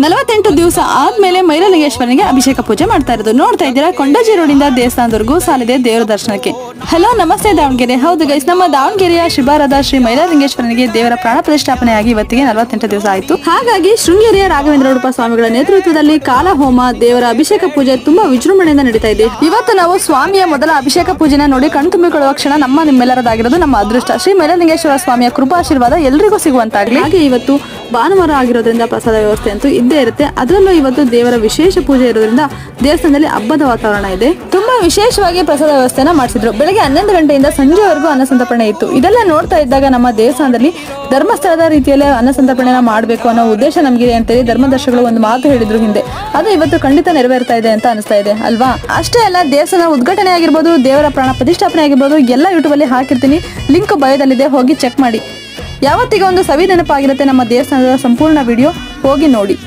48 ದಿವಸ ಆದ್ಮೇಲೆ ಮೈಲಾರಲಿಂಗೇಶ್ವರನಿಗೆ ಅಭಿಷೇಕ ಪೂಜೆ ಮಾಡ್ತಾ ಇರೋದು ನೋಡ್ತಾ ಇದ್ದೀರಾ. ಕೊಂಡಾಜಿ ರೋಡಿಂದ ದೇವಸ್ಥಾನದವರೆಗೂ ಸಾಲಿದೆ ದೇವರ ದರ್ಶನಕ್ಕೆ. ಹಲೋ ನಮಸ್ತೆ ದಾವಣಗೆರೆ. ಹೌದು ಗೈಸ್, ನಮ್ಮ ದಾವಣಗೆರೆಯ ಶಿಬಾರದ ಶ್ರೀ ಮೈಲಾರಲಿಂಗೇಶ್ವರನಿಗೆ ದೇವರ ಪ್ರಾಣ ಪ್ರತಿಷ್ಠಾಪನೆಯಾಗಿ ಇವತ್ತಿಗೆ 48 ದಿವಸ ಆಯಿತು. ಹಾಗಾಗಿ ಶೃಂಗೇರಿಯ ರಾಘವೇಂದ್ರ ಉಡುಪ ಸ್ವಾಮಿಗಳ ನೇತೃತ್ವದಲ್ಲಿ ಕಾಲ ಹೋಮ, ದೇವರ ಅಭಿಷೇಕ ಪೂಜೆ ತುಂಬಾ ವಿಜೃಂಭಣೆಯಿಂದ ನಡೀತಾ ಇದೆ. ಇವತ್ತು ನಾವು ಸ್ವಾಮಿಯ ಮೊದಲ ಅಭಿಷೇಕ ಪೂಜೆನ ನೋಡಿ ಕಣ್ತುಂಬಿಕೊಳ್ಳುವ ಕ್ಷಣ ನಿಮ್ಮೆಲ್ಲರದಾಗಿರೋದು ನಮ್ಮ ಅದೃಷ್ಟ. ಶ್ರೀ ಮೈಲಾರಲಿಂಗೇಶ್ವರ ಸ್ವಾಮಿಯ ಕೃಪಾಶೀರ್ವಾದ ಎಲ್ರಿಗೂ ಸಿಗುವಂತಾಗಲಿ. ಹಾಗೆ ಇವತ್ತು ಭಾನುವಾರ ಆಗಿರೋದ್ರಿಂದ ಪ್ರಸಾದ ವ್ಯವಸ್ಥೆ ಅಂತೂ ಇದ್ದೇ ಇರುತ್ತೆ. ಅದರಲ್ಲೂ ಇವತ್ತು ದೇವರ ವಿಶೇಷ ಪೂಜೆ ಇರೋದ್ರಿಂದ ದೇವಸ್ಥಾನದಲ್ಲಿ ಹಬ್ಬದ ವಾತಾವರಣ ಇದೆ. ತುಂಬಾ ವಿಶೇಷವಾಗಿ ಪ್ರಸಾದ ವ್ಯವಸ್ಥೆನ ಮಾಡಿಸಿದ್ರು. ಬೆಳಗ್ಗೆ 11 ಗಂಟೆಯಿಂದ ಸಂಜೆವರೆಗೂ ಅನ್ನಸಂತರ್ಪಣೆ ಇತ್ತು. ಇದೆಲ್ಲ ನೋಡ್ತಾ ಇದ್ದಾಗ ನಮ್ಮ ದೇವಸ್ಥಾನದಲ್ಲಿ ಧರ್ಮಸ್ಥಳದ ರೀತಿಯಲ್ಲೇ ಅನ್ನಸಂತರ್ಪಣೆನ ಮಾಡಬೇಕು ಅನ್ನೋ ಉದ್ದೇಶ ನಮಗಿದೆ ಅಂತೇಳಿ ಧರ್ಮದರ್ಶಿಗಳು ಒಂದು ಮಾತು ಹೇಳಿದ್ರು ಹಿಂದೆ. ಅದು ಇವತ್ತು ಖಂಡಿತ ನೆರವೇರ್ತಾ ಇದೆ ಅಂತ ಅನಿಸ್ತಾ ಇದೆ ಅಲ್ವಾ? ಅಷ್ಟೇ ಅಲ್ಲ, ದೇವಸ್ಥಾನ ಉದ್ಘಾಟನೆ ಆಗಿರ್ಬೋದು, ದೇವರ ಪ್ರಾಣ ಪ್ರತಿಷ್ಠಾಪನೆ ಆಗಿರ್ಬೋದು, ಎಲ್ಲ ಯೂಟ್ಯೂಬ್ ಅಲ್ಲಿ ಹಾಕಿರ್ತೀನಿ. ಲಿಂಕ್ ಬಯೋದಲ್ಲಿದೆ, ಹೋಗಿ ಚೆಕ್ ಮಾಡಿ. ಯಾವತ್ತಿಗೆ ಒಂದು ಸವಿ ನೆನಪಾಗಿರುತ್ತೆ ನಮ್ಮ ದೇವಸ್ಥಾನದ ಸಂಪೂರ್ಣ ವಿಡಿಯೋ, ಹೋಗಿ ನೋಡಿ.